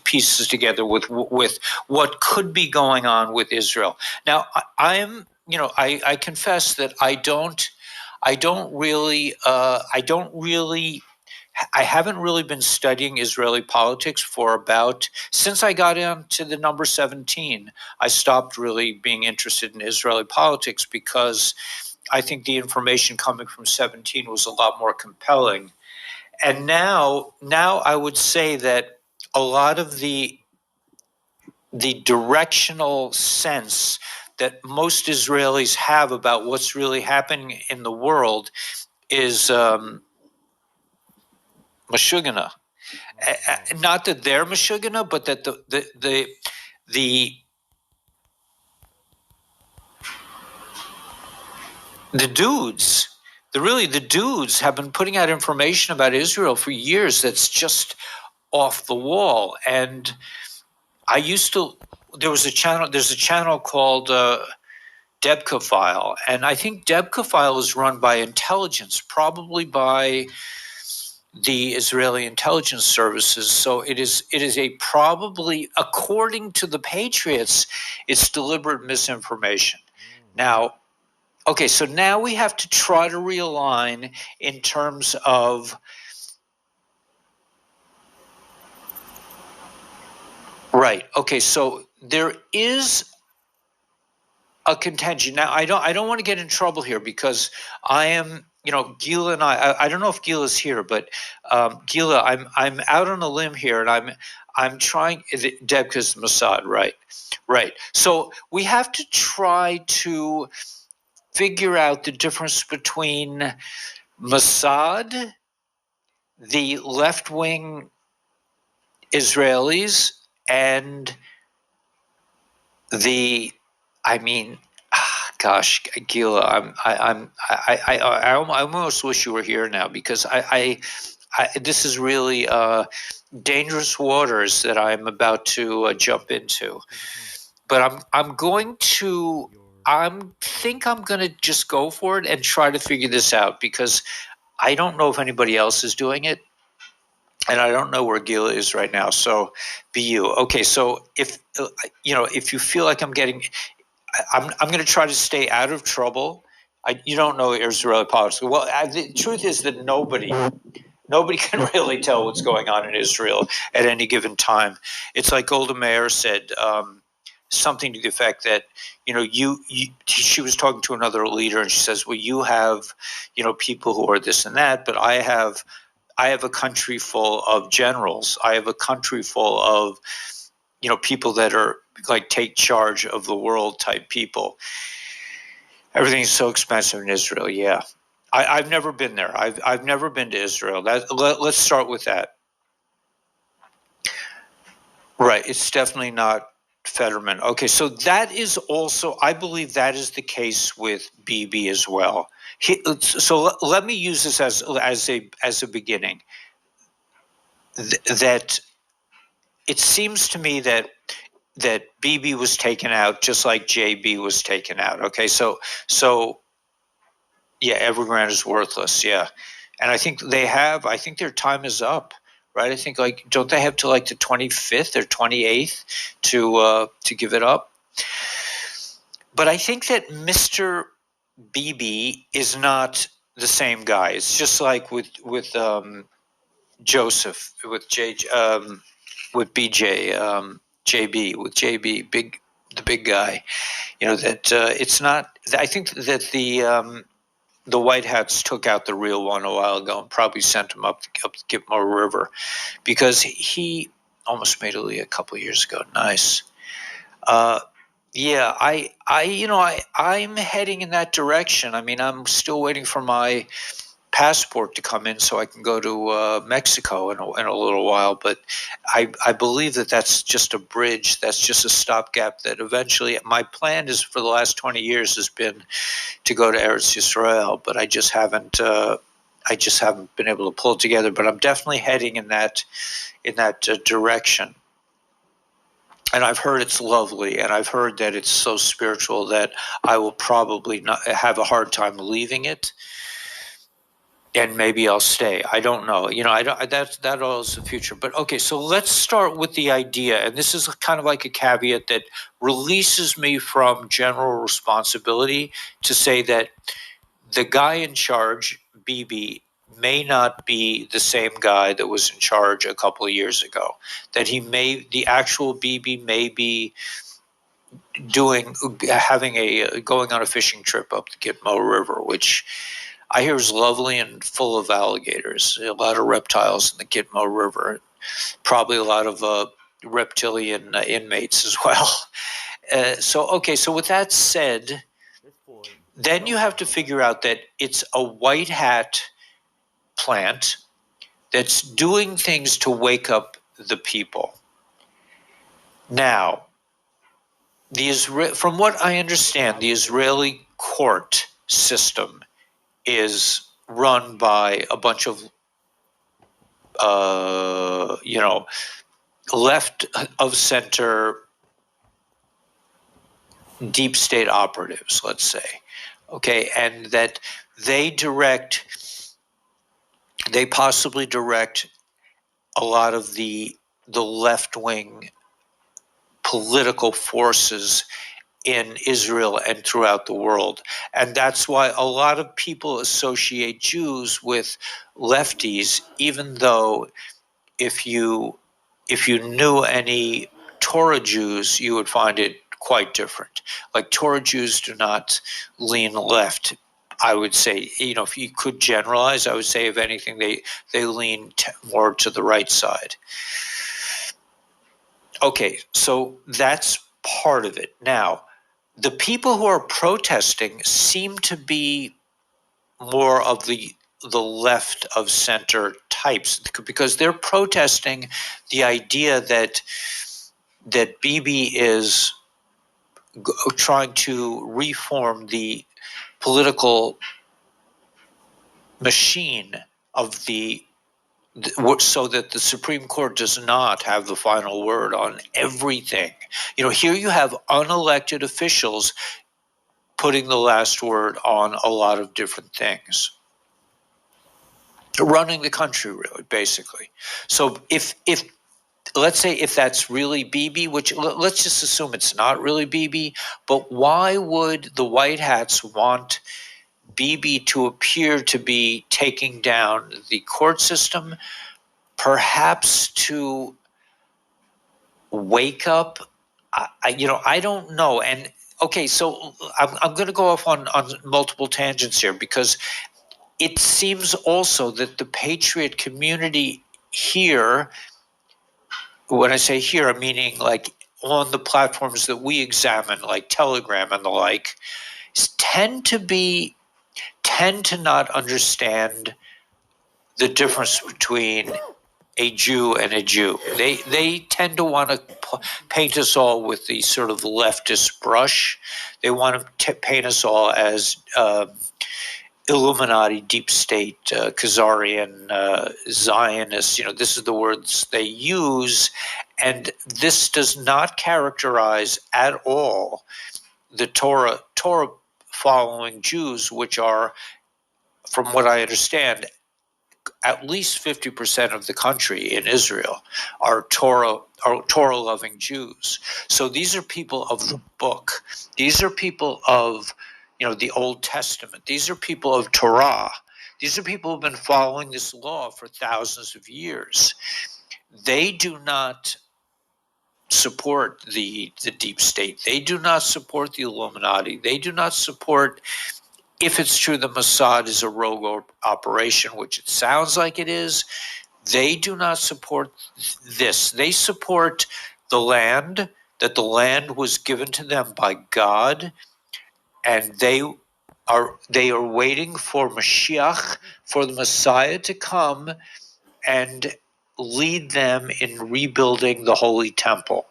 pieces together with what could be going on with Israel. Now, I confess that I haven't really been studying Israeli politics since I got into the number 17. I stopped really being interested in Israeli politics because I think the information coming from 17 was a lot more compelling. And now I would say that a lot of the directional sense that most Israelis have about what's really happening in the world is Mashugana. Not that they're Mashugana, but that the dudes, the dudes have been putting out information about Israel for years that's just off the wall. And there's a channel called Debka File, and I think Debka File is run by intelligence, probably by the Israeli intelligence services. So it is probably, according to the Patriots, it's deliberate misinformation. Now, okay, so now we have to try to realign in terms of right. Okay, so there is a contention. Now, I don't want to get in trouble here because I am, Gila and I don't know if Gila's here, but Gila, I'm out on a limb here, and I'm trying. Debka's Mossad, right. So we have to try to figure out the difference between Mossad, the left-wing Israelis, and gosh, Gila, I almost wish you were here now because this is really dangerous waters that I'm about to jump into. But I'm going to just go for it and try to figure this out because I don't know if anybody else is doing it. And I don't know where Gila is right now, so be you. Okay, so if you feel like I'm going to try to stay out of trouble. You don't know Israeli politics. Well, the truth is that nobody can really tell what's going on in Israel at any given time. It's like Golda Meir said something to the effect that she was talking to another leader and she says, well, you have people who are this and that, but I have a country full of generals. I have a country full of, people that are like take charge of the world type people. Everything's so expensive in Israel. Yeah, I've never been there. I've never been to Israel. Let's start with that. Right. It's definitely not Fetterman. Okay, so that is also, I believe that is the case with Bibi as well. So let me use this as a beginning. That it seems to me that Bibi was taken out just like JB was taken out. Okay, so yeah, Evergrande is worthless. Yeah, and I think their time is up. Right? I think don't they have to the 25th or 28th to give it up? But I think that Mr. Bibi is not the same guy. It's just like with Joseph, with with BJ, JB, with JB, the big guy. That it's not. I think that the White Hats took out the real one a while ago and probably sent him up the Gitmo River because he almost made a couple of years ago. Nice. Yeah, I'm heading in that direction. I mean, I'm still waiting for my passport to come in so I can go to Mexico in a little while. But I believe that that's just a bridge. That's just a stopgap that eventually my plan is for the last 20 years has been to go to Eretz Yisrael, but I just haven't been able to pull it together. But I'm definitely heading in that direction. And I've heard it's lovely, and I've heard that it's so spiritual that I will probably not have a hard time leaving it. and maybe I'll stay. I don't know. I don't. That all is the future. But okay, so let's start with the idea, and this is kind of like a caveat that releases me from general responsibility to say that the guy in charge, Bibi, may not be the same guy that was in charge a couple of years ago. That the actual Bibi may be going on a fishing trip up the Gitmo River, which I hear is lovely and full of alligators, a lot of reptiles in the Gitmo River, probably a lot of reptilian inmates as well. So with that said, then you have to figure out that it's a white hat plant that's doing things to wake up the people. Now, from what I understand, the Israeli court system is run by a bunch of left of center deep state operatives, let's say, okay, and that they possibly direct a lot of the left wing political forces in Israel and throughout the world. And that's why a lot of people associate Jews with lefties, even though if you knew any Torah Jews, you would find it quite different. Like Torah Jews do not lean left. I would say, if you could generalize, I would say, if anything, they lean more to the right side. Okay, so that's part of it. Now, the people who are protesting seem to be more of the left of center types, because they're protesting the idea that Bibi is trying to reform the political machine of so that the Supreme Court does not have the final word on everything. Here you have unelected officials putting the last word on a lot of different things, running the country, really, basically. So if let's say if that's really Bibi, which let's just assume it's not really Bibi, but why would the White Hats want Bibi to appear to be taking down the court system? Perhaps to wake up. I don't know. And okay, so I'm going to go off on multiple tangents here, because it seems also that the patriot community here, when I say here, I'm meaning like on the platforms that we examine, like Telegram and the like, tend to not understand the difference between a Jew and a Jew. They tend to want to paint us all with the sort of leftist brush. They want to paint us all as Illuminati, deep state, Khazarian, Zionists. This is the words they use, and this does not characterize at all the Torah following Jews, which are, from what I understand, at least 50% of the country in Israel are Torah-loving Jews. So these are people of the book. These are people of, the Old Testament. These are people of Torah. These are people who have been following this law for thousands of years. They do not support the deep state. They do not support the Illuminati. They do not support, if it's true the Mossad is a rogue operation, which it sounds like it is, they do not support this. They support the land, that the land was given to them by God, and they are waiting for Mashiach, for the Messiah to come and lead them in rebuilding the Holy Temple.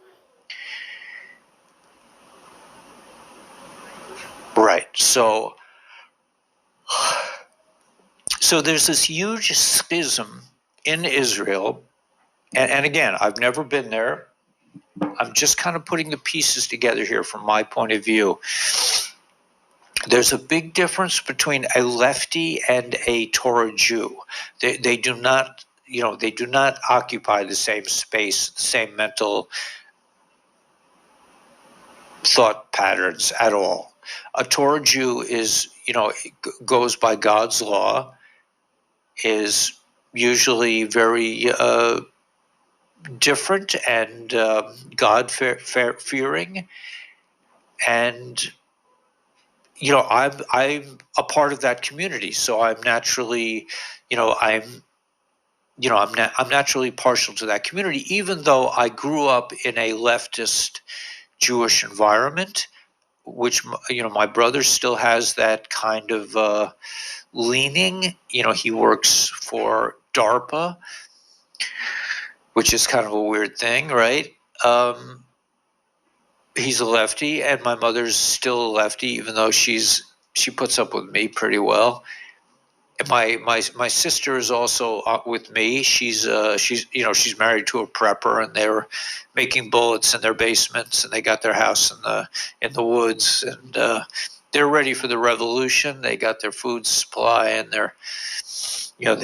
Right. So there's this huge schism in Israel, and again, I've never been there. I'm just kind of putting the pieces together here from my point of view. there's a big difference between a lefty and a Torah Jew. They do not, they do not occupy the same space, the same mental thought patterns at all. A Torah Jew is, goes by God's law, is usually very different and God fearing, and I'm a part of that community, so I'm naturally, I'm naturally partial to that community, even though I grew up in a leftist Jewish environment, which my brother still has that kind of leaning. He works for DARPA, which is kind of a weird thing, right? He's a lefty, and my mother's still a lefty, even though she puts up with me pretty well. And my sister is also with me. She's married to a prepper, and they're making bullets in their basements, and they got their house in the woods, and they're ready for the revolution. They got their food supply, and they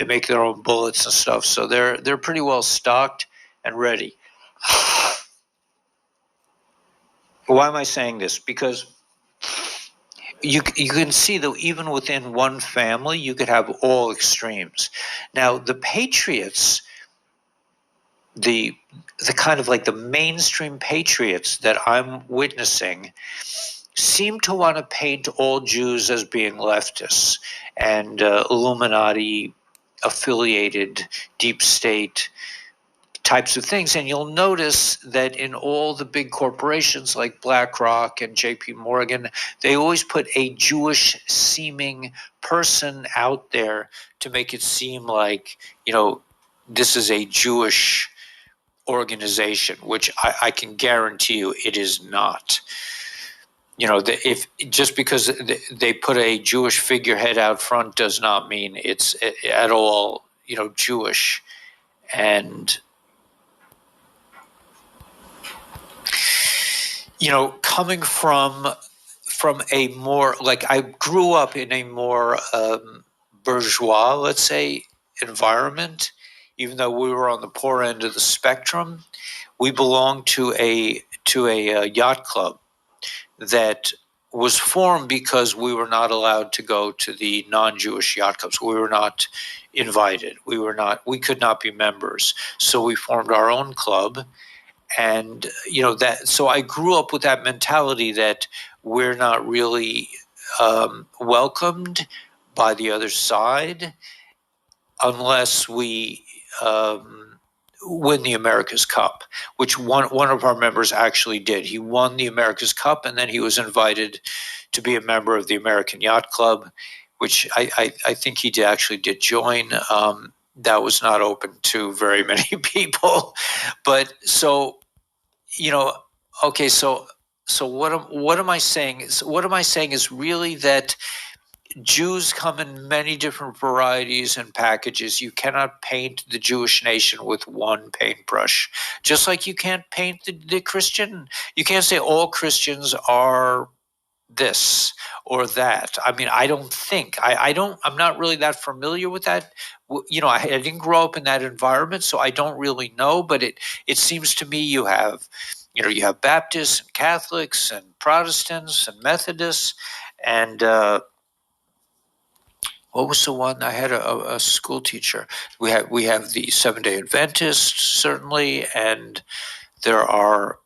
make their own bullets and stuff. So they're pretty well stocked and ready. Why am I saying this? Because you can see that even within one family, you could have all extremes. Now, the patriots, the kind of like the mainstream patriots that I'm witnessing, seem to want to paint all Jews as being leftists and Illuminati affiliated, deep state types of things. And you'll notice that in all the big corporations like BlackRock and JP Morgan, they always put a Jewish seeming person out there to make it seem like, this is a Jewish organization, which I can guarantee you it is not. If just because they put a Jewish figurehead out front does not mean it's at all, Jewish. And coming from a more, like, I grew up in a more bourgeois, let's say, environment. Even though we were on the poor end of the spectrum, we belonged to a yacht club that was formed because we were not allowed to go to the non-Jewish yacht clubs. We were not invited. We could not be members. So we formed our own club. And so I grew up with that mentality that we're not really welcomed by the other side unless we win the America's Cup, which one of our members actually did. He won the America's Cup, and then he was invited to be a member of the American Yacht Club, which I think he actually did join. That was not open to very many people, but so. Okay, so what am I saying? What am I saying is really that Jews come in many different varieties and packages. You cannot paint the Jewish nation with one paintbrush. Just like you can't paint the Christian. You can't say all Christians are this or that. I mean, I don't think. I'm not really that familiar with that. I didn't grow up in that environment, so I don't really know, but it seems to me you have Baptists and Catholics and Protestants and Methodists and what was the one? I had a school teacher. We have the Seventh-day Adventists, certainly, and there are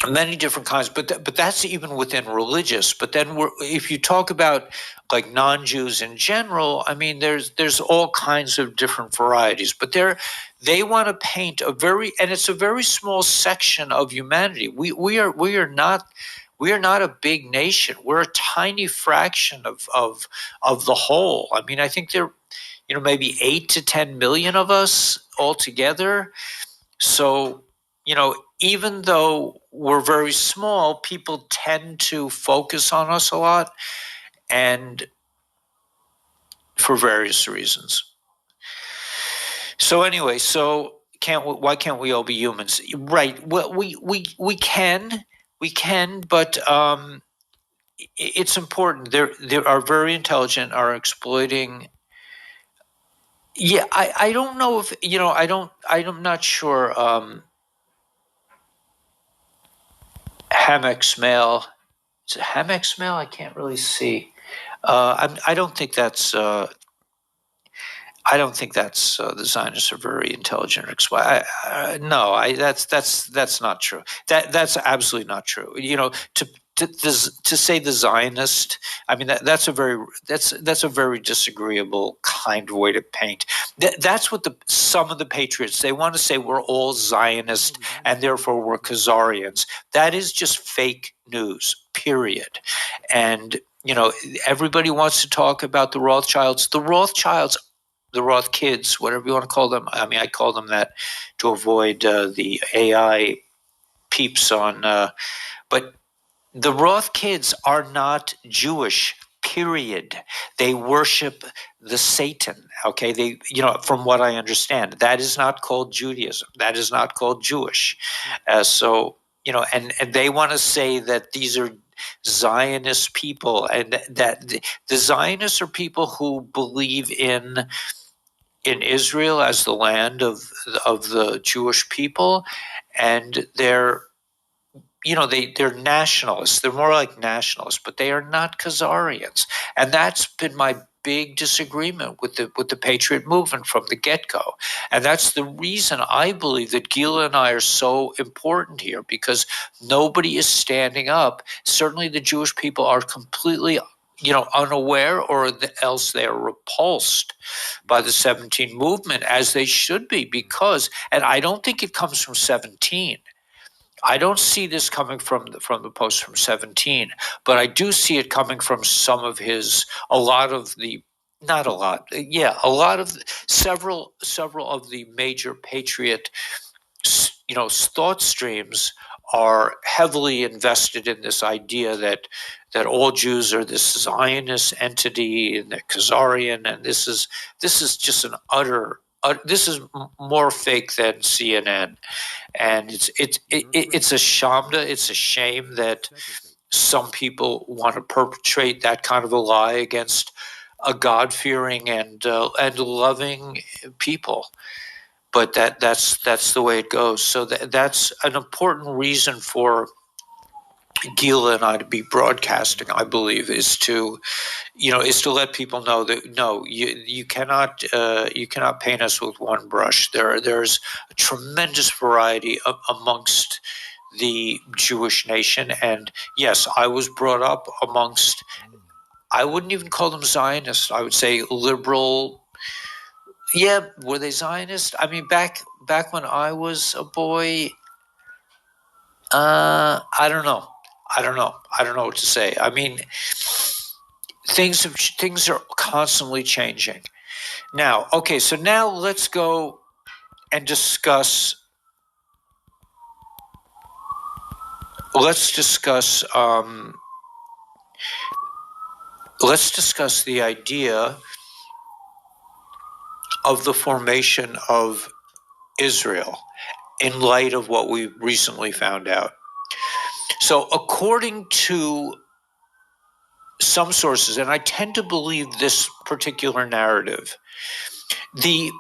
many different kinds, but that's even within religious. But then if you talk about like non-Jews in general, I mean, there's all kinds of different varieties. But they want to paint and it's a very small section of humanity. We are not a big nation. We're a tiny fraction of the whole. I mean, I think there, maybe 8 to 10 million of us altogether. So, even though we're very small, people tend to focus on us a lot, and for various reasons. So anyway, why can't we all be humans? Right. Well, we can, but it's important. They are very intelligent, are exploiting. Yeah, I don't know if I'm not sure. Hammock Smale. Is it Hammock Smale? I can't really see. I don't think that's. I don't think that's the Zionists are very intelligent. No, that's not true. That's absolutely not true. To say the Zionist, I mean that's a very disagreeable kind of way to paint. That's what some of the patriots, they want to say we're all Zionist and therefore we're Khazarians. That is just fake news. Period. And everybody wants to talk about the Rothschilds. The Roth kids, whatever you want to call them. I mean, I call them that to avoid the AI peeps on. But the Roth kids are not Jewish. Period. They worship the Satan. Okay, from what I understand, that is not called Judaism. That is not called Jewish. And they want to say that these are Zionist people, and that the Zionists are people who believe in Israel as the land of the Jewish people, and they're nationalists. They're more like nationalists, but they are not Khazarians, and that's been my big disagreement with the Patriot movement from the get-go. And that's the reason I believe that Gila and I are so important here, because nobody is standing up. Certainly the Jewish people are completely unaware, or else they are repulsed by the 17 movement, as they should be, and I don't think it comes from 17. I don't see this coming from the post from 17, but I do see it coming from several of the major patriot thought streams are heavily invested in this idea that all Jews are this Zionist entity and they're Khazarian, and this is just an utter. This is more fake than CNN, and it's a shamda. It's a shame that some people want to perpetrate that kind of a lie against a God-fearing and loving people. But that's the way it goes. So that's an important reason for Gila and I to be broadcasting, I believe, is to let people know that no, you cannot paint us with one brush. There's a tremendous variety amongst the Jewish nation, and yes, I was brought up amongst. I wouldn't even call them Zionists. I would say liberal. Yeah, were they Zionist? I mean, back when I was a boy, I don't know. I don't know what to say. I mean, things are constantly changing. Now, okay, so now let's go and discuss. Let's discuss the idea of the formation of Israel in light of what we recently found out. So according to some sources, and I tend to believe this particular narrative, the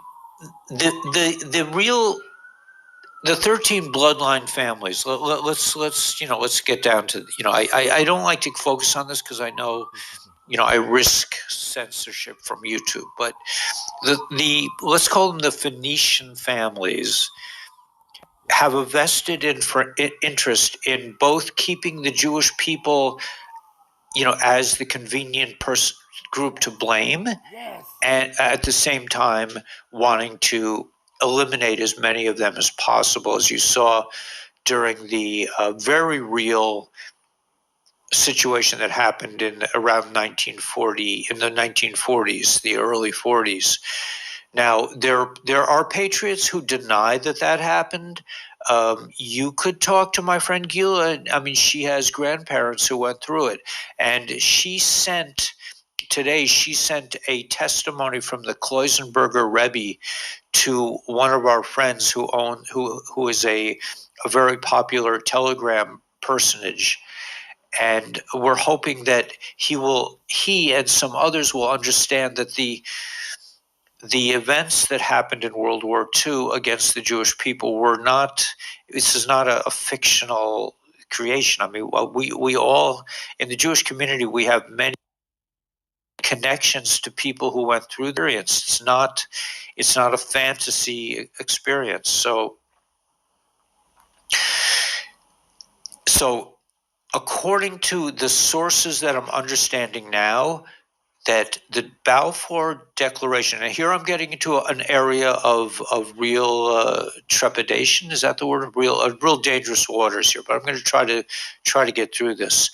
13 bloodline families. Let's get down to I don't like to focus on this because I know I risk censorship from YouTube, but the let's call them the Phoenician families have a vested interest in both keeping the Jewish people as the convenient group to blame, yes, and at the same time wanting to eliminate as many of them as possible, as you saw during the very real situation that happened in around 1940, in the 1940s, the early 40s. Now, there are patriots who deny that happened. You could talk to my friend Gila. I mean, she has grandparents who went through it, and she sent a testimony from the Kloisenberger Rebbe to one of our friends who is a very popular Telegram personage. And we're hoping that he and some others will understand that the events that happened in World War II against the Jewish people were not, this is not a fictional creation. I mean, we all, in the Jewish community, we have many connections to people who went through the experience. It's not a fantasy experience. So according to the sources that I'm understanding now, that the Balfour Declaration, and here I'm getting into an area of real trepidation. Is that the word? Real dangerous waters here. But I'm going to try to get through this.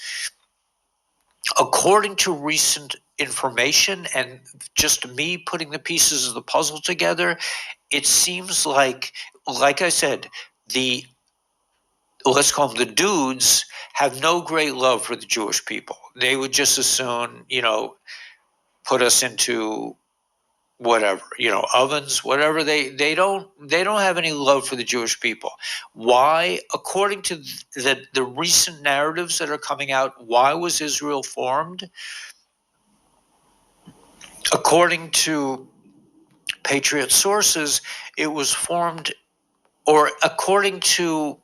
According to recent information and just me putting the pieces of the puzzle together, it seems like I said, let's call them the dudes, have no great love for the Jewish people. They would just as soon, put us into whatever, ovens, whatever. They don't have any love for the Jewish people. Why? According to the recent narratives that are coming out, why was Israel formed? According to Patriot sources, it was formed, or according to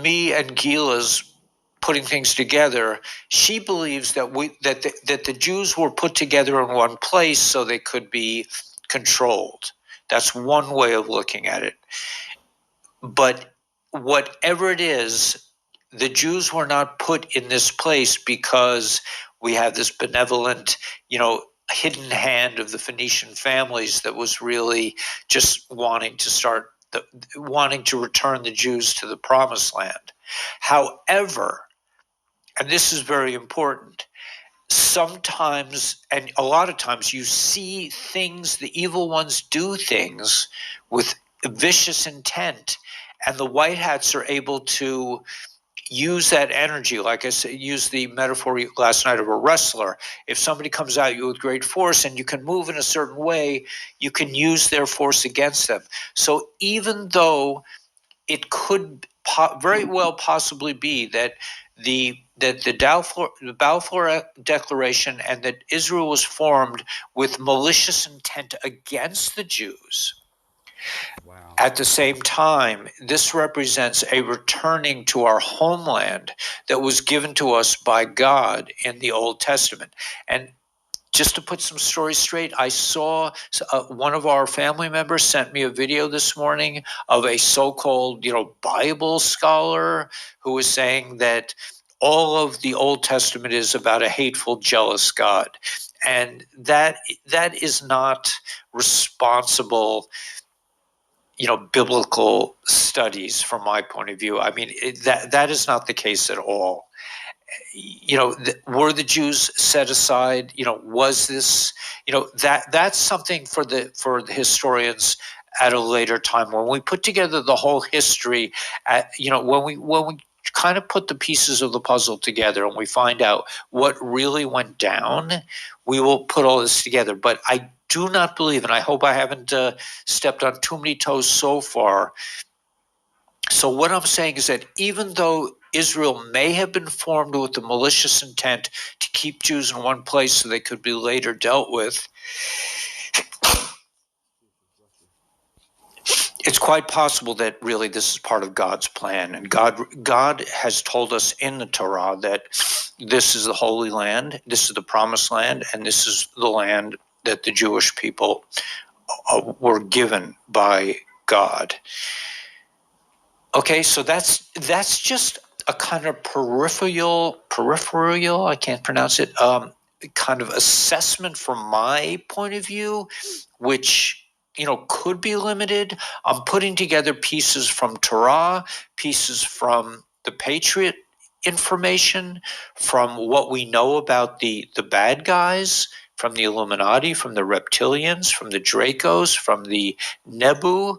me and Gila's putting things together, she believes that that the Jews were put together in one place so they could be controlled. That's one way of looking at it. But whatever it is, the Jews were not put in this place because we have this benevolent, hidden hand of the Phoenician families that was really just wanting to return the Jews to the promised land. However, and this is very important, sometimes, and a lot of times, you see things, the evil ones do things with vicious intent, and the white hats are able to use that energy. Like I said, use the metaphor last night of a wrestler. If somebody comes at you with great force and you can move in a certain way, you can use their force against them. So even though it could very well possibly be that the Balfour Declaration and that Israel was formed with malicious intent against the Jews. Wow. At the same time, this represents a returning to our homeland that was given to us by God in the Old Testament. And just to put some stories straight, I saw one of our family members sent me a video this morning of a so-called, Bible scholar who was saying that all of the Old Testament is about a hateful, jealous God. And that is not responsible, biblical studies from my point of view. I mean, that is not the case at all. Were the Jews set aside? Was this? That's something for the historians at a later time when we put together the whole history. When we kind of put the pieces of the puzzle together and we find out what really went down, we will put all this together. But I do not believe, and I hope I haven't stepped on too many toes so far. So what I'm saying is that even though Israel may have been formed with the malicious intent to keep Jews in one place so they could be later dealt with, it's quite possible that really this is part of God's plan. And God has told us in the Torah that this is the Holy Land, this is the Promised Land, and this is the land that the Jewish people were given by God. Okay, so that's just a kind of peripheral, I can't pronounce it, kind of assessment from my point of view, which, could be limited. I'm putting together pieces from Torah, pieces from the Patriot information, from what we know about the bad guys, from the Illuminati, from the reptilians, from the Dracos, from the Nebu,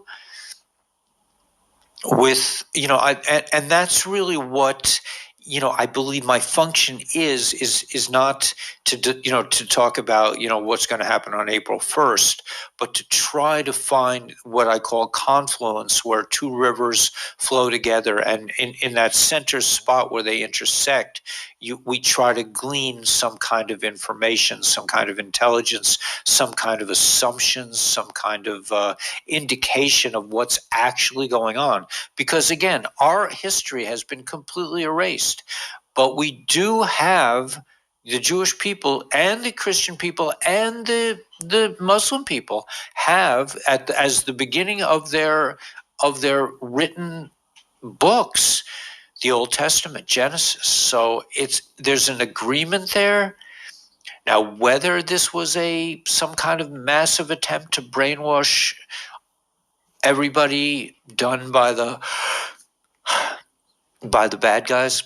with, and that's really what, I believe my function is not to talk about what's going to happen on April 1st, but to try to find what I call confluence, where two rivers flow together, and in that center spot where they intersect, we try to glean some kind of information, some kind of intelligence, some kind of assumptions, some kind of indication of what's actually going on. Because again, our history has been completely erased, but we do have the Jewish people and the Christian people and the Muslim people have as the beginning of their written books, the Old Testament, Genesis. So there's an agreement there. Now, whether this was some kind of massive attempt to brainwash everybody done by the bad guys,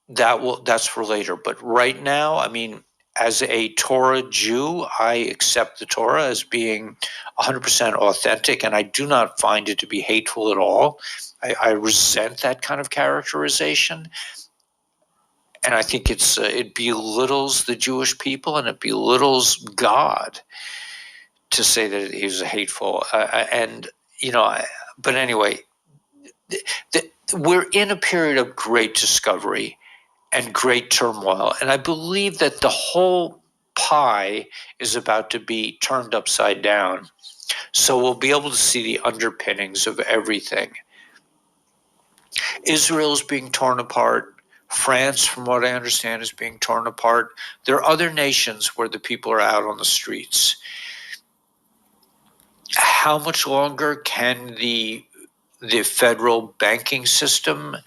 that's for later. But right now, I mean, as a Torah Jew, I accept the Torah as being 100% authentic, and I do not find it to be hateful at all. I resent that kind of characterization, and I think it belittles the Jewish people and it belittles God to say that he's hateful. But anyway, we're in a period of great discovery and great turmoil. And I believe that the whole pie is about to be turned upside down. So we'll be able to see the underpinnings of everything. Israel is being torn apart. France, from what I understand, is being torn apart. There are other nations where the people are out on the streets. How much longer can the federal banking system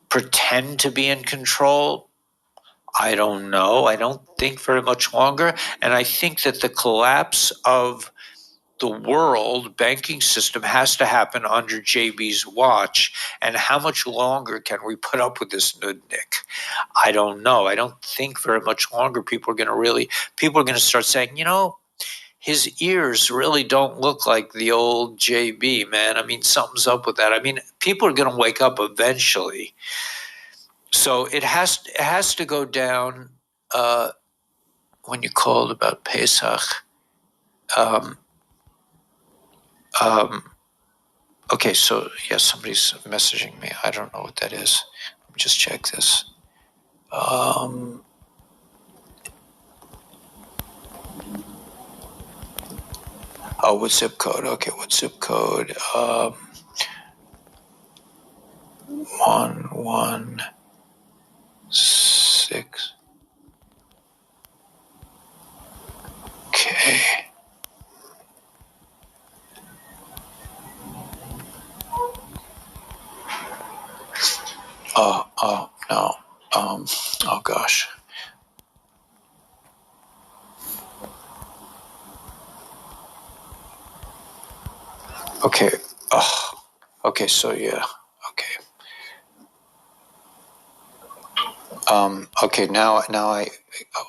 pretend to be in control? I don't know. I don't think very much longer. And I think that the collapse of the world banking system has to happen under JB's watch. And how much longer can we put up with this nudnik? I don't know. I don't think very much longer people are going to start saying, his ears really don't look like the old JB, man. I mean, something's up with that. I mean, people are going to wake up eventually. So it has to go down when you called about Pesach. Okay, so yes, somebody's messaging me. I don't know what that is. Let me just check this. Oh, what zip code? Okay, what zip code? 116. Okay. Oh no. Oh gosh. Okay. Okay. So yeah. Okay. Okay. Now let's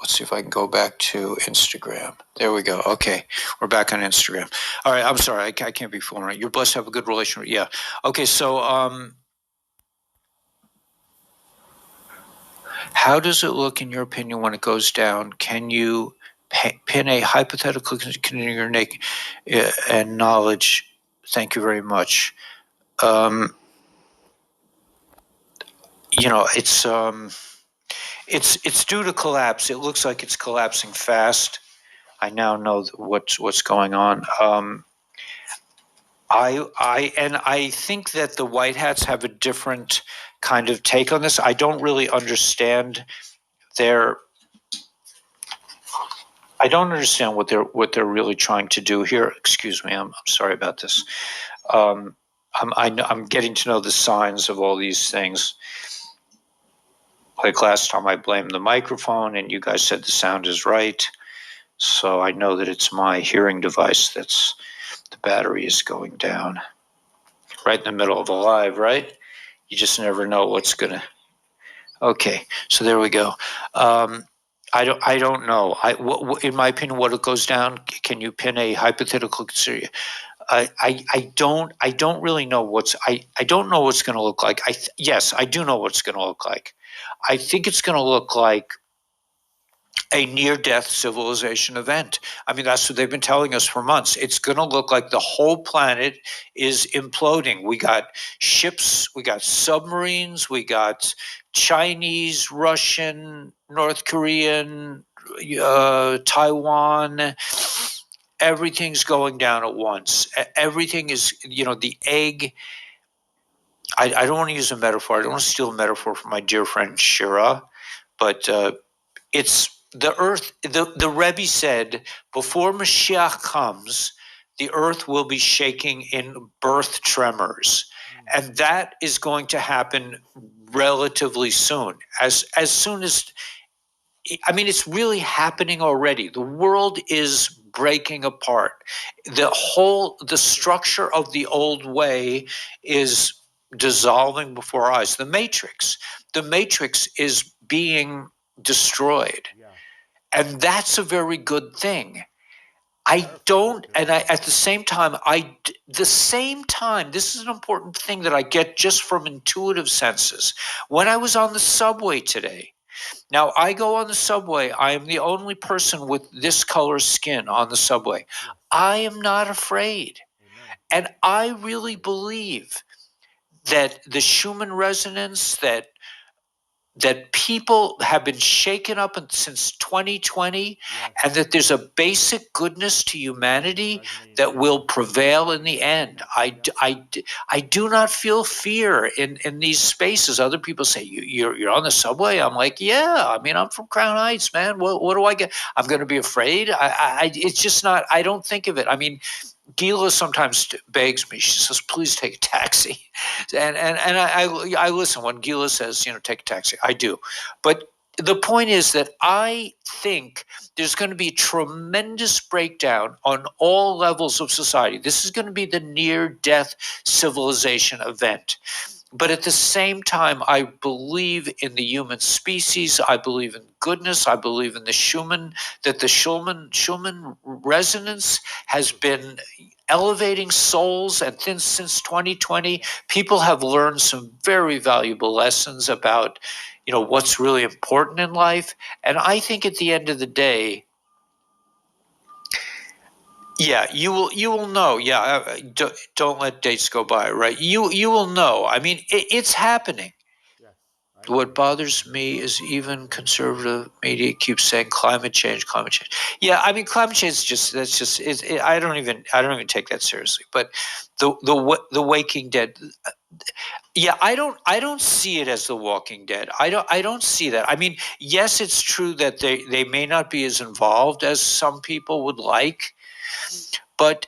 see if I can go back to Instagram. There we go. Okay, we're back on Instagram. All right. I'm sorry. I can't be fooling around. You're blessed to have a good relationship. Yeah. Okay. So how does it look in your opinion when it goes down? Can you pin a hypothetical continuing and knowledge? Thank you very much. It's due to collapse. It looks like it's collapsing fast. I now know what's going on. I think that the White Hats have a different kind of take on this. I don't really understand what they're really trying to do here. Excuse me. I'm sorry about this. I'm getting to know the signs of all these things. Like last time I blamed the microphone and you guys said the sound is right. So I know that it's my hearing device the battery is going down. Right in the middle of a live, right? You just never know what's going to... Okay, so there we go. I don't know. In my opinion, what it goes down, can you pin a hypothetical I don't really know I don't know what's going to look like. Yes, I do know what's going to look like. I think it's going to look like a near-death civilization event. I mean, that's what they've been telling us for months. It's going to look like the whole planet is imploding. We got ships, we got submarines, we got Chinese, Russian, North Korean, Taiwan. Everything's going down at once. Everything is, the egg. I don't want to use a metaphor. I don't want to steal a metaphor from my dear friend Shira, but it's the earth. The Rebbe said, before Mashiach comes, the earth will be shaking in birth tremors. And that is going to happen relatively soon. As soon as, I mean, it's really happening already. The world is breaking apart. The structure of the old way is dissolving before our eyes. The Matrix is being destroyed. Yeah. And that's a very good thing. At the same time, this is an important thing that I get just from intuitive senses. When I was on the subway today, now I go on the subway, I am the only person with this color skin on the subway. Yes. I am not afraid. Amen. And I really believe that the Schumann resonance, that people have been shaken up since 2020, Yes. and that there's a basic goodness to humanity that will prevail in the end. I do not feel fear in these spaces. Other people say, you're on the subway? I'm like, yeah, I mean, I'm from Crown Heights, man. What do I get? I'm going to be afraid? It's just not, I don't think of it. I mean, Gila sometimes begs me. She says, "Please take a taxi," and I listen when Gila says, take a taxi. I do, but the point is that I think there's going to be tremendous breakdown on all levels of society. This is going to be the near-death civilization event. But at the same time, I believe in the human species. I believe in goodness. I believe in the Schumann resonance has been elevating souls. And since 2020, people have learned some very valuable lessons about, what's really important in life. And I think at the end of the day, yeah, you will know. Yeah, don't let dates go by, right? You will know. I mean, it's happening. Yes. What bothers me is even conservative media keeps saying climate change, climate change. Yeah, I mean, climate change is I don't even take that seriously. But the Waking Dead. Yeah, I don't see it as The Walking Dead. I don't see that. I mean, yes, it's true that they may not be as involved as some people would like, but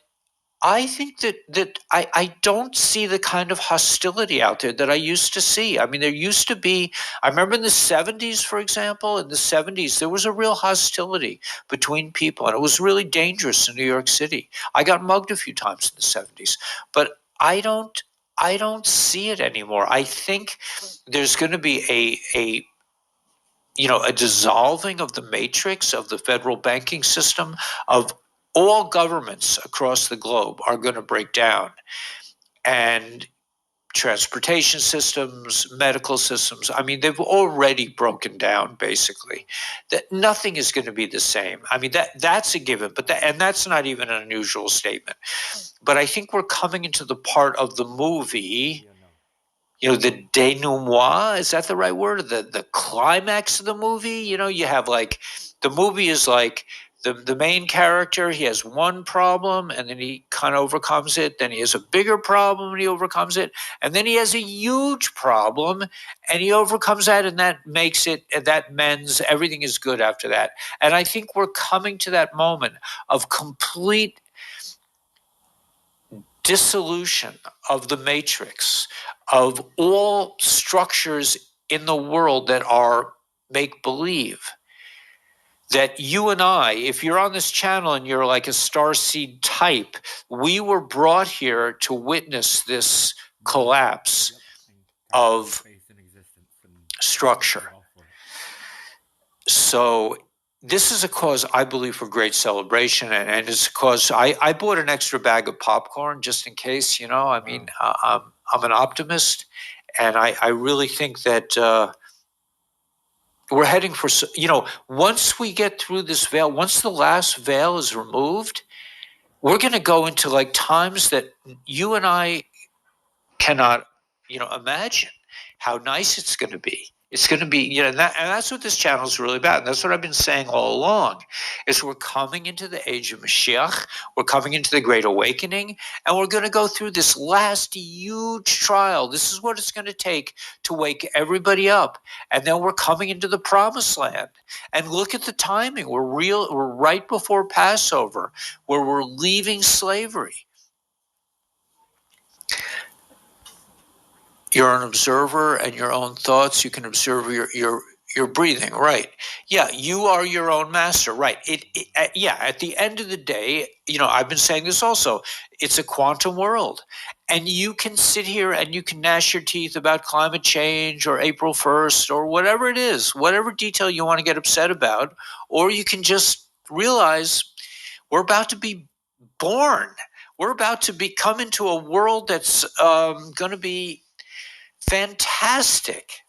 I think that I don't see the kind of hostility out there that I used to see. I mean, there used to be, I remember in the 70s, for example, in the 70s, there was a real hostility between people, and it was really dangerous in New York City. I got mugged a few times in the 70s, but I don't see it anymore. I think there's going to be a dissolving of the matrix of the federal banking system, of all governments across the globe are going to break down. And transportation systems, medical systems, I mean, they've already broken down, basically. That nothing is going to be the same. I mean, that's a given, and that's not even an unusual statement. But I think we're coming into the part of the movie, the denouement, is that the right word? The climax of the movie. You have the movie is like the main character, he has one problem and then he kind of overcomes it. Then he has a bigger problem and he overcomes it. And then he has a huge problem and he overcomes that, and that mends, everything is good after that. And I think we're coming to that moment of complete dissolution of the matrix, of all structures in the world that are make-believe. That you and I, if you're on this channel and you're like a starseed type, we were brought here to witness this collapse of structure. So this is a cause, I believe, for great celebration, and it's a cause. I bought an extra bag of popcorn just in case. I mean, I'm an optimist, and I really think that we're heading for. Once we get through this veil, once the last veil is removed, we're going to go into like times that you and I cannot, imagine how nice it's going to be. It's going to be, and that's what this channel is really about. And that's what I've been saying all along, is we're coming into the age of Mashiach. We're coming into the Great Awakening, and we're going to go through this last huge trial. This is what it's going to take to wake everybody up. And then we're coming into the Promised Land. And look at the timing. We're right before Passover, where we're leaving slavery. You're an observer and your own thoughts. You can observe your breathing, right? Yeah, you are your own master, right? At the end of the day, I've been saying this also. It's a quantum world, and you can sit here and you can gnash your teeth about climate change or April 1st or whatever it is, whatever detail you want to get upset about, or you can just realize we're about to be born. We're about to come into a world that's going to be fantastic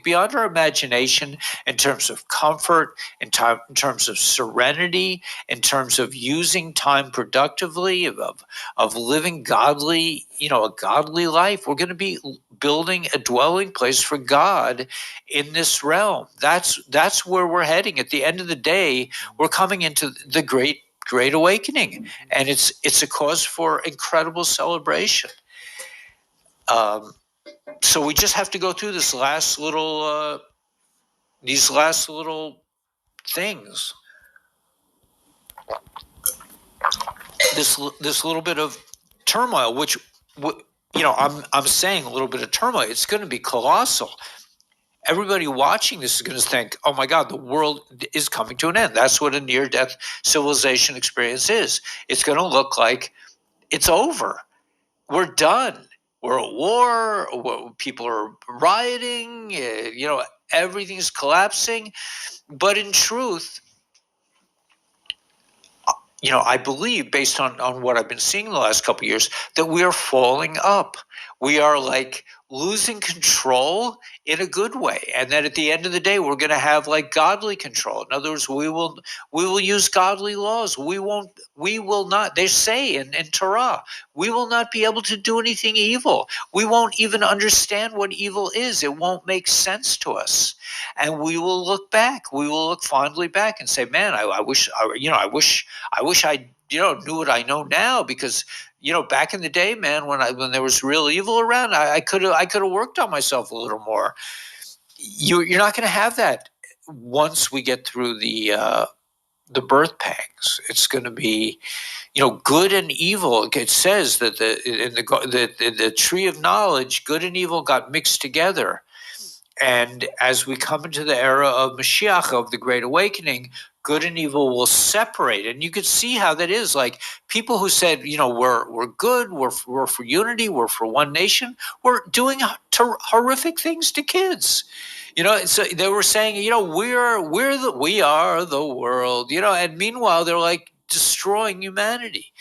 beyond our imagination, in terms of comfort, in terms of serenity, in terms of using time productively, of living godly, a godly life. We're going to be building a dwelling place for God in this realm. That's where we're heading. At the end of the day, we're coming into the great awakening, and it's a cause for incredible celebration. So we just have to go through these last little things, this little bit of turmoil, which I'm saying a little bit of turmoil. It's going to be colossal. Everybody watching this is going to think, "Oh my God, the world is coming to an end." That's what a near-death civilization experience is. It's going to look like it's over. We're done. We're at war. People are rioting. Everything's collapsing. But in truth, I believe, based on what I've been seeing the last couple of years, that we are falling up. We are like losing control in a good way, and that at the end of the day, we're going to have like godly control. In other words, we will use godly laws. We will not. They say in Torah, we will not be able to do anything evil. We won't even understand what evil is. It won't make sense to us, and we will look back. We will look fondly back and say, "Man, I wish I knew what I know now, because back in the day, man, when there was real evil around, I could have worked on myself a little more." You're not going to have that once we get through the birth pangs. It's going to be good and evil. It says that in the tree of knowledge, good and evil got mixed together. And as we come into the era of Mashiach, of the Great Awakening, good and evil will separate. And you could see how that is. Like people who said, we're good, we're for unity, we're for one nation, we're doing horrific things to kids. So they were saying, we are the world, and meanwhile they're like destroying humanity.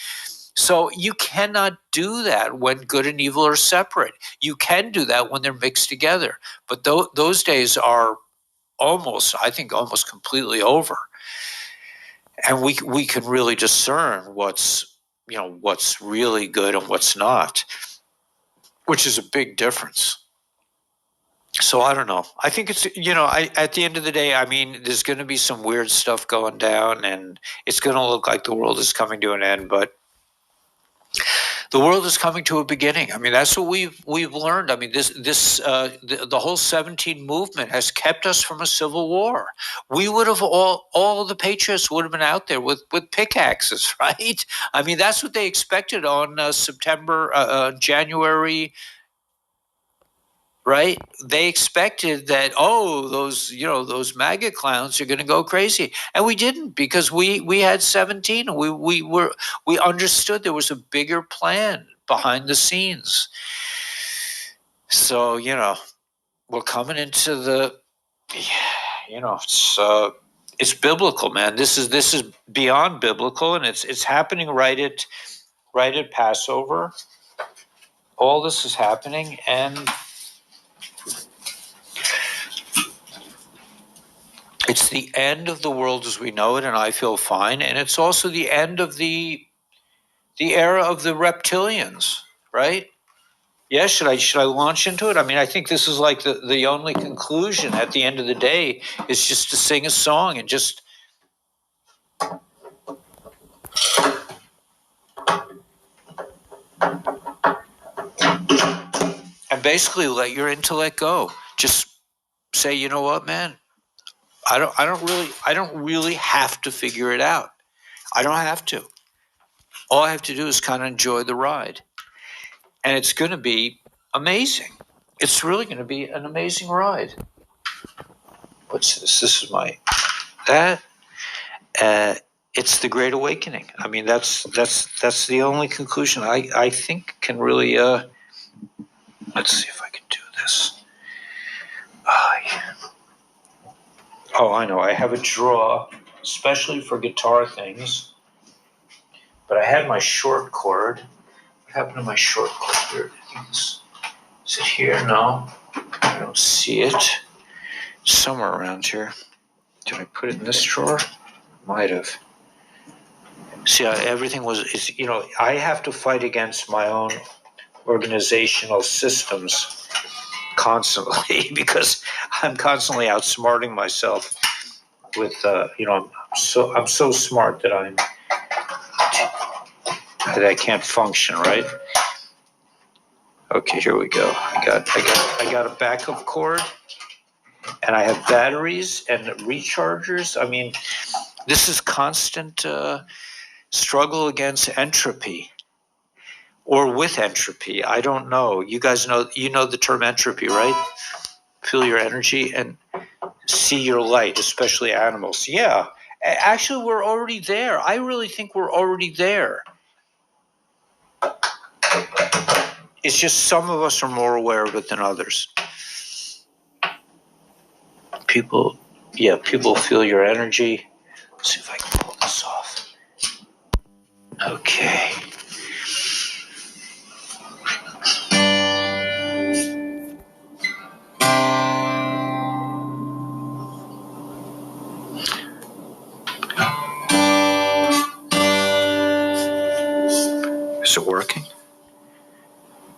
So you cannot do that when good and evil are separate. You can do that when they're mixed together. But those days are almost completely over. And we can really discern what's really good and what's not, which is a big difference. So I don't know. I think it's, at the end of the day, I mean, there's going to be some weird stuff going down, and it's going to look like the world is coming to an end, but the world is coming to a beginning. I mean, that's what we've learned. I mean, the whole 17 movement has kept us from a civil war. We would have all of the patriots would have been out there with pickaxes, right? I mean, that's what they expected on January. Right? They expected that, those MAGA clowns are going to go crazy. And we didn't, because we had 17. And we understood there was a bigger plan behind the scenes. So, we're coming into the, It's biblical, man. This is beyond biblical, and it's happening right at Passover. All this is happening, and it's the end of the world as we know it, and I feel fine. And it's also the end of the era of the reptilians, right? Yeah, should I launch into it? I mean, I think this is like the only conclusion at the end of the day is just to sing a song and just and basically let your intellect go. Just say, you know what, man? I don't really have to figure it out. I don't have to. All I have to do is kind of enjoy the ride. And it's going to be amazing. It's really going to be an amazing ride. What's this? This is my that. It's the Great Awakening. I mean, that's the only conclusion I think can really. Let's see if I can do this. Oh, I know. I have a draw, especially for guitar things. But I had my short chord. What happened to my short chord here? Is it here? No, I don't see it. Somewhere around here. Did I put it in this drawer? Might have. See, everything was, I have to fight against my own organizational systems constantly because I'm constantly outsmarting myself with, I'm so smart that I can't function, right? Okay, here we go. I got a backup cord, and I have batteries and rechargers. I mean, this is constant struggle against entropy, or with entropy. I don't know. You guys know the term entropy, right? Feel your energy and see your light, especially animals. Yeah, actually, we're already there. I really think we're already there. It's just some of us are more aware of it than others. People feel your energy. Let's see if I can pull this off. Okay. Is it working?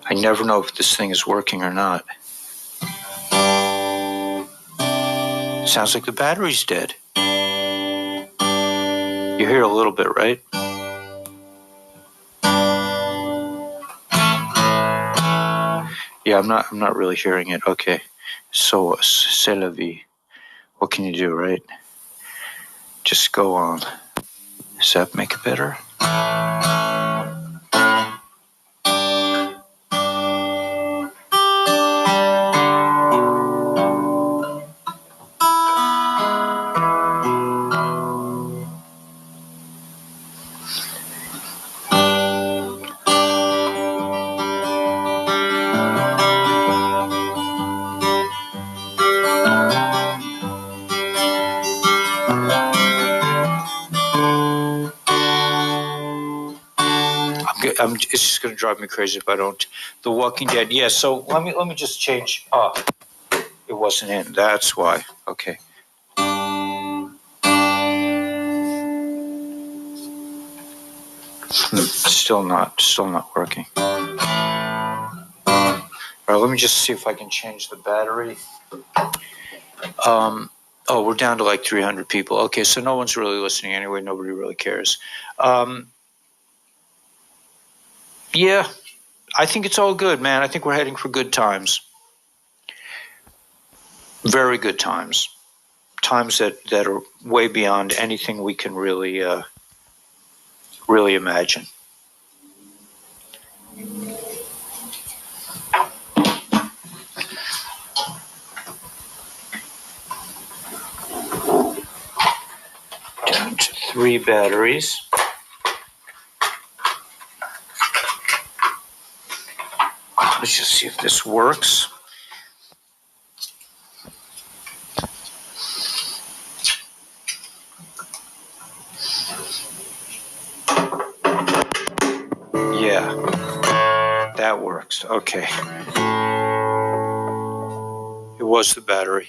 I never know if this thing is working or not. Sounds like the battery's dead. You hear a little bit, right? Yeah, I'm not really hearing it. Okay. So, c'est la vie. What can you do, right? Just go on. Does that make it better? It's just going to drive me crazy if I don't. The Walking Dead. Yeah. So let me just change. Oh, it wasn't in. That's why. Okay. Still not working. All right. Let me just see if I can change the battery. We're down to like 300 people. Okay, so no one's really listening anyway. Nobody really cares. Yeah, I think it's all good, man. I think we're heading for good times. Very good times. Times that are way beyond anything we can really imagine. Down to 3 batteries. Let's just see if this works. works. Okay. It was the battery.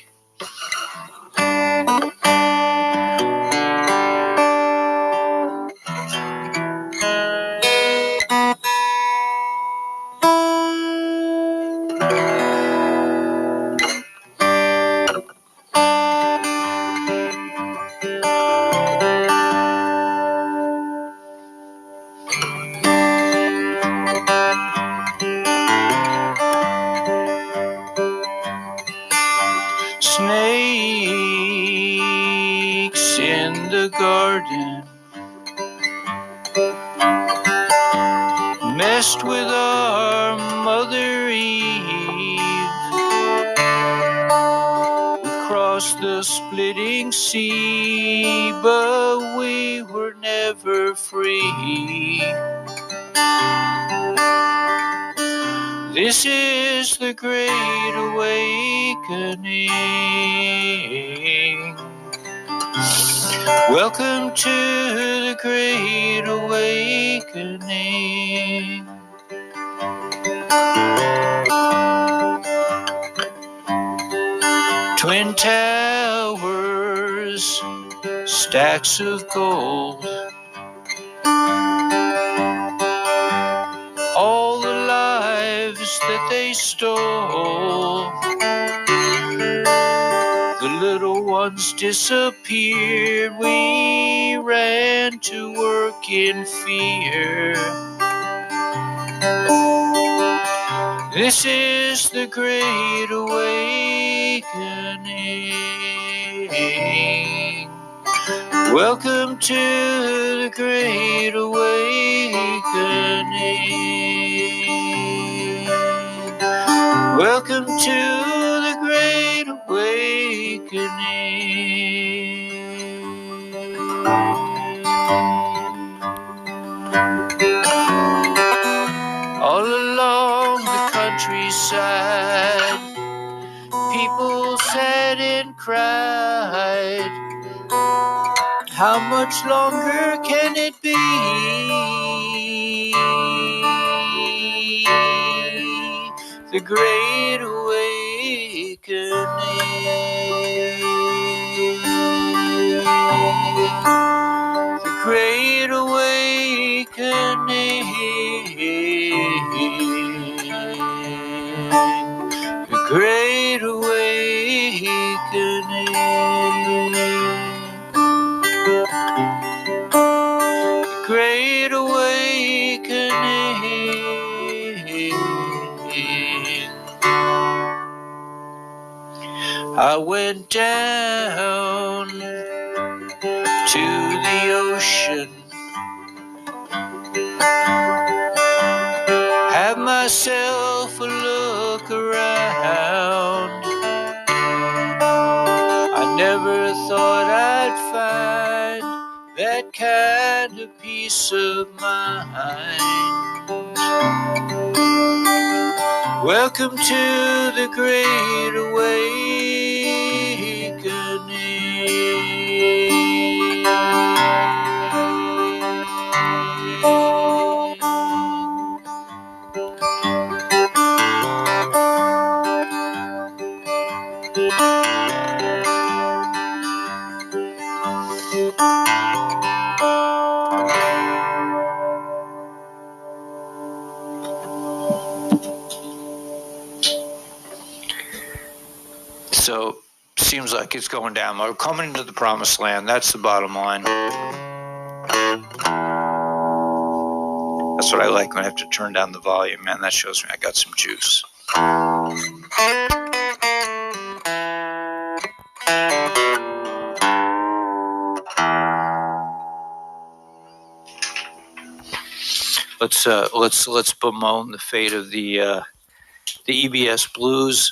Snakes in the garden messed with our Mother Eve. We crossed the splitting sea, but we were never free. This is the Great Awakening. Welcome to the Great Awakening. Twin towers, stacks of gold, all the lives that they stole. The little ones disappeared, we ran to work in fear. This is the Great Awakening. Welcome to the Great Awakening. Welcome to the Great Awakening. All along the countryside, people sat and cried. How much longer can it be? The Great Awakening. The Great Awakening. The Great Awakening. Great Awakening. I went down to the ocean, had myself a look around. I never thought I'd find that kind of peace of mind. Welcome to the Great Awakening. So, seems like it's going down. We're coming into the promised land. That's the bottom line. That's what I like when I have to turn down the volume, man. That shows me I got some juice. Let's bemoan the fate of the EBS Blues,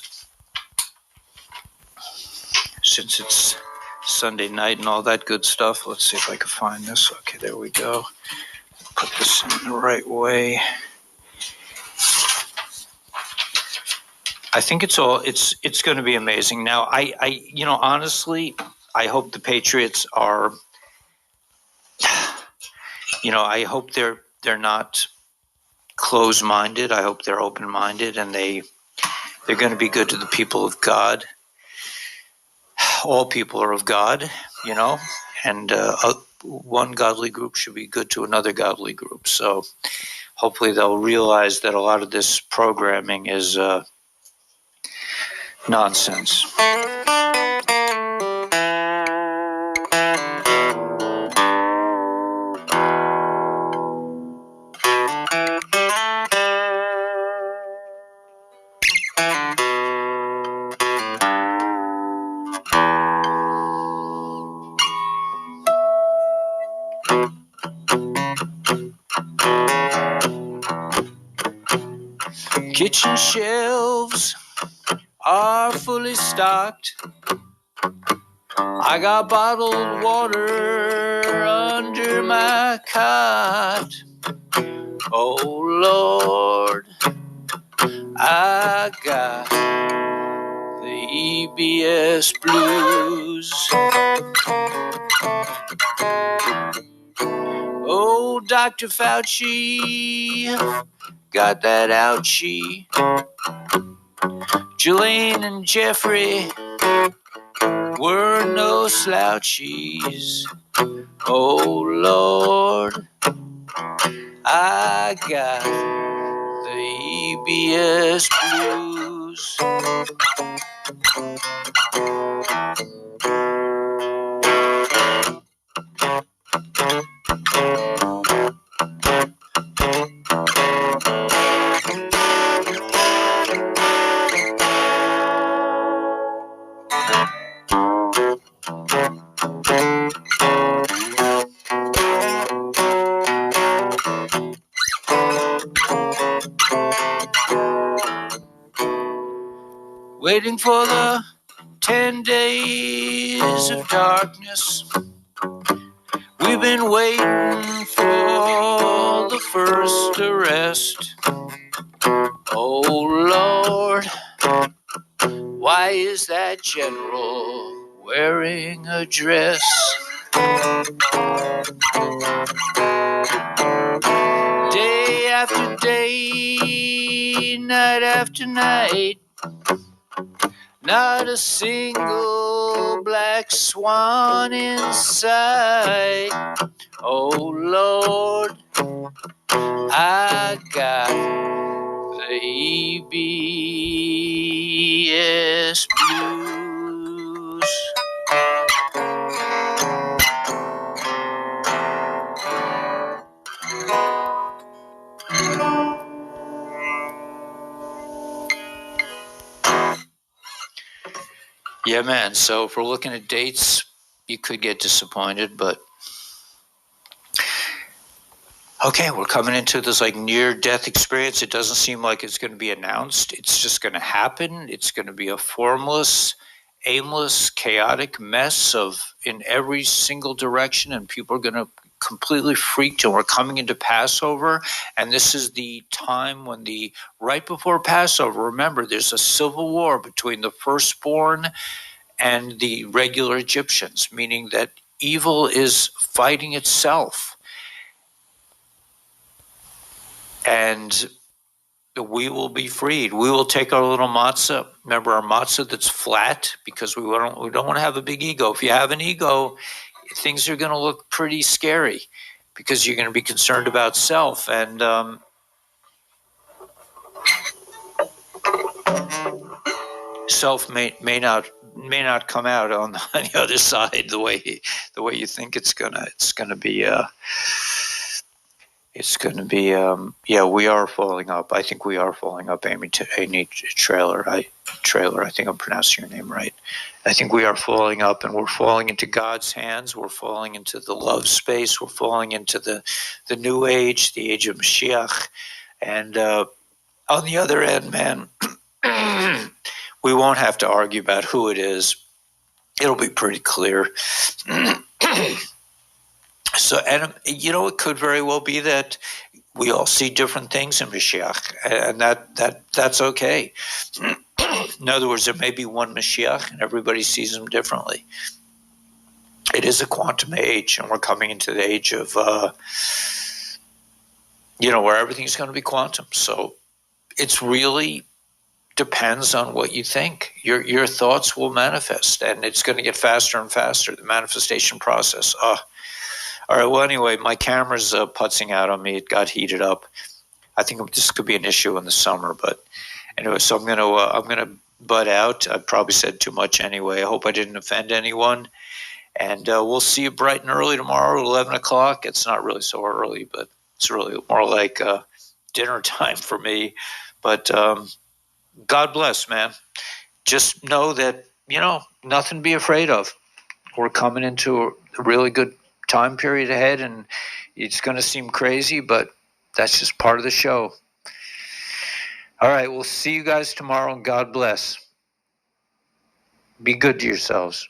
since it's Sunday night and all that good stuff. Let's see if I can find this. Okay, there we go. Put this in the right way. I think it's going to be amazing. Now, I honestly, I hope the Patriots are, I hope they're not close-minded. I hope they're open-minded, and they're going to be good to the people of God. All people are of God, and one godly group should be good to another godly group. So hopefully they'll realize that a lot of this programming is nonsense. Kitchen shelves are fully stocked. I got bottled water under my cot. Oh Lord, I got the EBS blues. Oh, Dr. Fauci got that ouchie. Jelaine and Jeffrey were no slouchies. Oh Lord, I got the EBS blues. Waiting for the 10 days of darkness. We've been waiting for the first arrest. Oh Lord, why is that general wearing a dress? Day after day, night after night, not a single black swan in sight. Oh Lord, I got the EBS blues. Yeah, man. So if we're looking at dates, you could get disappointed, but okay, we're coming into this like near-death experience. It doesn't seem like it's going to be announced. It's just going to happen. It's going to be a formless, aimless, chaotic mess in every single direction, and people are going to completely freaked, and we're coming into Passover, and this is the time when right before Passover, remember, there's a civil war between the firstborn and the regular Egyptians, meaning that evil is fighting itself. And we will be freed. We will take our little matzah. Remember our matzah that's flat, because we don't want to have a big ego. If you have an ego, things are going to look pretty scary, because you're going to be concerned about self. And self may not come out on the other side the way you think it's gonna be. It's going to be, we are falling up. I think we are falling up, Amy Trailer. I think I'm pronouncing your name right. I think we are falling up, and we're falling into God's hands. We're falling into the love space. We're falling into the new age, the age of Mashiach. And on the other end, man, we won't have to argue about who it is. It'll be pretty clear. So, and it could very well be that we all see different things in Mashiach, and that's okay. In other words, there may be one Mashiach, and everybody sees him differently. It is a quantum age, and we're coming into the age of, where everything's going to be quantum. So it's really depends on what you think. Your thoughts will manifest, and it's going to get faster and faster, the manifestation process. All right, well, anyway, my camera's putzing out on me. It got heated up. I think this could be an issue in the summer, but anyway, so I'm gonna butt out. I probably said too much anyway. I hope I didn't offend anyone, and we'll see you bright and early tomorrow at 11 o'clock. It's not really so early, but it's really more like dinner time for me. But God bless, man. Just know that, nothing to be afraid of. We're coming into a really good time period ahead, and it's going to seem crazy, but that's just part of the show. All right, we'll see you guys tomorrow, and God bless. Be good to yourselves.